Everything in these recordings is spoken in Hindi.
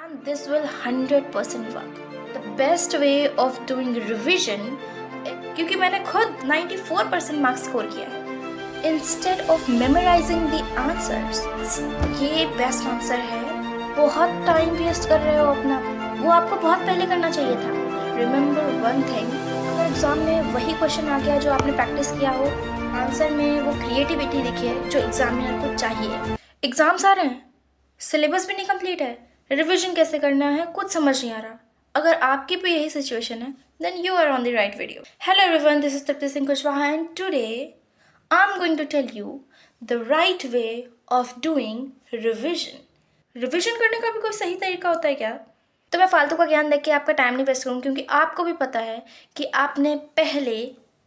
and this will 100% work. The best way of doing revision, क्योंकि मैंने खुद 94% मार्क्स स्कोर किया है, instead of memorising the answers, ये बेस्ट आंसर है। बहुत टाइम वेस्ट कर रहे हो अपना, वो आपको बहुत पहले करना चाहिए था। रिमेंबर वन थिंग, अगर एग्जाम में वही क्वेश्चन आ गया जो आपने प्रैक्टिस किया हो, आंसर में वो क्रिएटिविटी दिखे जो एग्जामिनर को चाहिए। एग्जाम्स आ रहे हैं, सिलेबस भी नहीं कंप्लीट है, रिविजन कैसे करना है कुछ समझ नहीं आ रहा। अगर आपकी भी यही सिचुएशन है, then you are on the right video. Hello everyone, this is Tripti Singh Kushwaha and today I'm going to tell you the right way of doing revision. Revision करने का भी कोई सही तरीका होता है क्या? तो मैं फालतू का ज्ञान देख के आपका टाइम नहीं वेस्ट करूँ, क्योंकि आपको भी पता है कि आपने पहले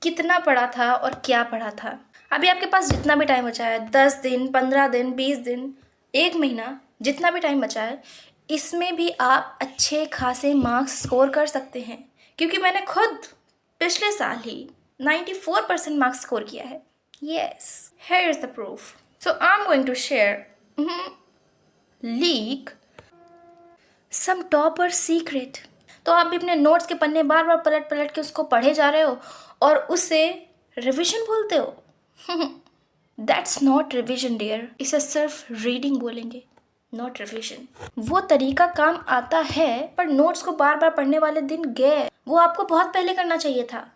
कितना पढ़ा था और क्या पढ़ा था। अभी आपके पास जितना भी टाइम बचा है, 10 दिन, 15 दिन, 20 दिन, 1 महीना, जितना भी टाइम बचा है, इसमें भी आप अच्छे खासे मार्क्स स्कोर कर सकते हैं। क्योंकि मैंने खुद पिछले साल ही 94% मार्क्स स्कोर किया है। Yes, here is the proof. So I'm going to share leak some topper secret. तो आप भी अपने नोट्स के पन्ने बार बार पलट पलट के उसको पढ़े जा रहे हो और उसे रिविजन बोलते हो। That's not revision dear. इसे सिर्फ रीडिंग बोलेंगे, नॉट रिविजन। वो तरीका काम आता है, पर नोट्स को बार बार पढ़ने वाले दिन गए, वो आपको बहुत पहले करना चाहिए था।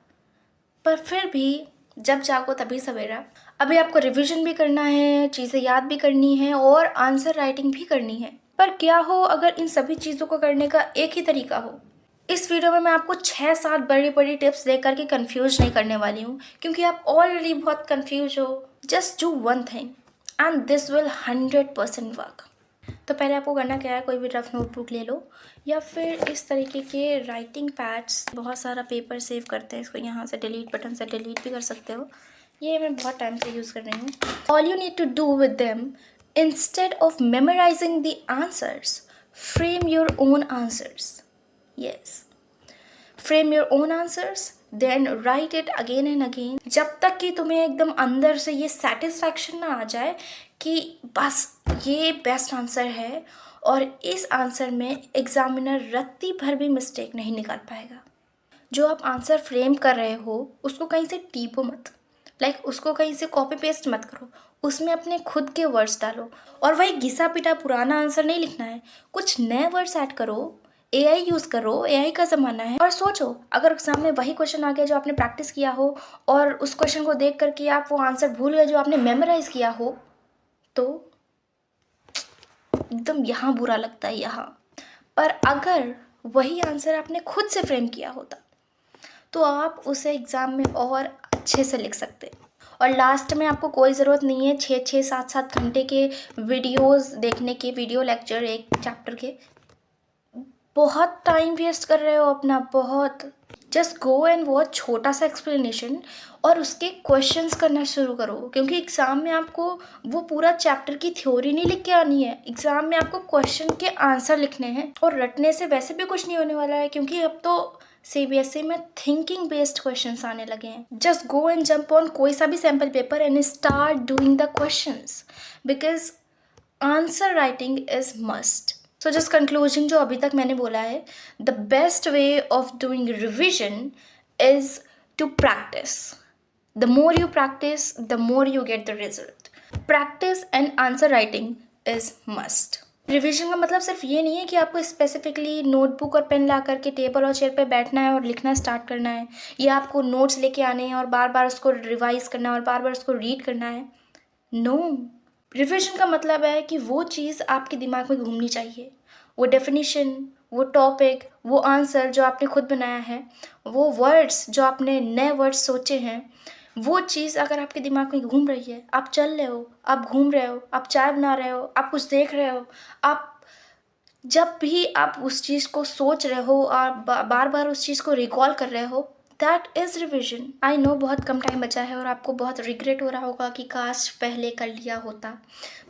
पर फिर भी जब जागो तभी सवेरा। अभी आपको रिविजन भी करना है, चीज़ें याद भी करनी है और आंसर राइटिंग भी करनी है। पर क्या हो अगर इन सभी चीज़ों को करने का एक ही तरीका हो? इस वीडियो में मैं आपको 6-7 बड़ी बड़ी टिप्स देकर के कंफ्यूज नहीं करने वाली हूँ, क्योंकि आप ऑलरेडी बहुत कंफ्यूज हो। Just do one thing and this will 100% work. तो पहले आपको करना क्या है, कोई भी रफ नोटबुक ले लो या फिर इस तरीके के राइटिंग पैड्स, बहुत सारा पेपर सेव करते हैं, इसको यहाँ से डिलीट बटन से डिलीट भी कर सकते हो। ये मैं बहुत टाइम से यूज़ कर रही हूँ। All you need to do with them, instead of memorising the answers, frame your own answers. Yes, frame your own answers, then write it again and again, जब तक कि तुम्हें एकदम अंदर से ये सेटिस्फैक्शन ना आ जाए कि बस ये बेस्ट आंसर है और इस आंसर में एग्जामिनर रत्ती भर भी मिस्टेक नहीं निकाल पाएगा। जो आप आंसर फ्रेम कर रहे हो उसको कहीं से टीपो मत, उसको कहीं से कॉपी पेस्ट मत करो, उसमें अपने खुद के वर्ड्स डालो। और वही घिसा पिटा पुराना आंसर नहीं लिखना है, कुछ नए वर्ड्स ऐड करो, एआई यूज़ करो, एआई का ज़माना है। और सोचो अगर सामने वही क्वेश्चन आ गया जो आपने प्रैक्टिस किया हो और उस क्वेश्चन को देख करके आप वो आंसर भूल गए जो आपने मेमोराइज़ किया हो, तो एकदम यहाँ बुरा लगता है यहाँ। पर अगर वही आंसर आपने खुद से फ्रेम किया होता तो आप उसे एग्ज़ाम में और अच्छे से लिख सकते। और लास्ट में आपको कोई ज़रूरत नहीं है 6-6, 7-7 घंटे के वीडियोस देखने के, वीडियो लेक्चर एक चैप्टर के। बहुत टाइम वेस्ट कर रहे हो अपना, बहुत। जस्ट गो एंड वॉच छोटा सा एक्सप्लेनेशन और उसके क्वेश्चंस करना शुरू करो, क्योंकि एग्ज़ाम में आपको वो पूरा चैप्टर की थ्योरी नहीं लिख के आनी है, एग्ज़ाम में आपको क्वेश्चन के आंसर लिखने हैं। और रटने से वैसे भी कुछ नहीं होने वाला है, क्योंकि अब तो सीबीएसई में थिंकिंग बेस्ड क्वेश्चंस आने लगे हैं। Just go and jump on कोई सा भी sample paper and start doing the questions, because answer writing is must. So just conclusion जो अभी तक मैंने बोला है, the best way of doing revision is to practice. The more you practice, the more you get the result. Practice and answer writing is must. Revision का मतलब सिर्फ ये नहीं है कि आपको स्पेसिफिकली नोटबुक और पेन ला करके टेबल और चेयर पे बैठना है और लिखना स्टार्ट करना है, या आपको नोट्स लेके आने हैं और बार बार उसको रिवाइज करना है और बार बार उसको रीड करना है। नो, रिविजन का मतलब है कि वो चीज़ आपके दिमाग में घूमनी चाहिए, वो डेफिनेशन, वो टॉपिक, वो आंसर जो आपने खुद बनाया है, वो वर्ड्स जो आपने नए वर्ड्स सोचे हैं, वो चीज़ अगर आपके दिमाग में घूम रही है, आप चल रहे हो, आप घूम रहे हो, आप चाय बना रहे हो, आप कुछ देख रहे हो, आप जब भी आप उस चीज़ को सोच रहे हो और बार बार उस चीज़ को रिकॉल कर रहे हो, that is revision. I know बहुत कम टाइम बचा है और आपको बहुत रिग्रेट हो रहा होगा कि काश पहले कर लिया होता।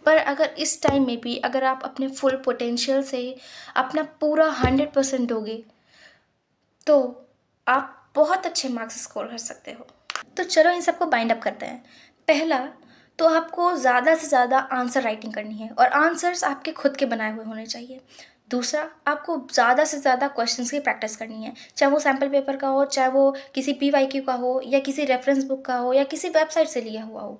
पर अगर इस टाइम में भी अगर आप अपने फुल पोटेंशियल से अपना पूरा 100% दोगे तो आप बहुत अच्छे मार्क्स स्कोर कर सकते हो। तो चलो इन सबको बाइंड अप करते हैं। पहला तो आपको ज़्यादा से ज़्यादा आंसर राइटिंग करनी है और आंसर्स आपके खुद के बनाए हुए होने चाहिए। दूसरा, आपको ज़्यादा से ज़्यादा क्वेश्चंस की प्रैक्टिस करनी है, चाहे वो सैम्पल पेपर का हो, चाहे वो किसी PYQ का हो, या किसी रेफरेंस बुक का हो, या किसी वेबसाइट से लिया हुआ हो।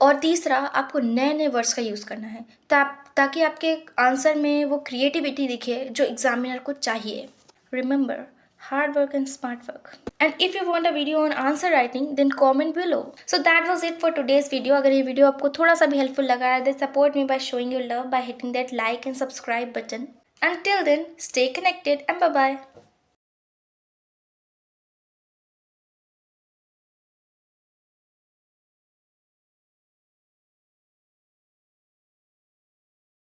और तीसरा, आपको नए नए वर्ड्स का यूज़ करना है ताकि आपके आंसर में वो क्रिएटिविटी दिखे जो एग्जामिनर को चाहिए। Remember, hard work and smart work. And if you want a video on answer writing, then comment below. So that was it for today's video. अगर ये वीडियो आपको थोड़ा सा भी हेल्पफुल लगा है, then support me by showing your love by hitting that like and subscribe button. Until then, stay connected and bye bye.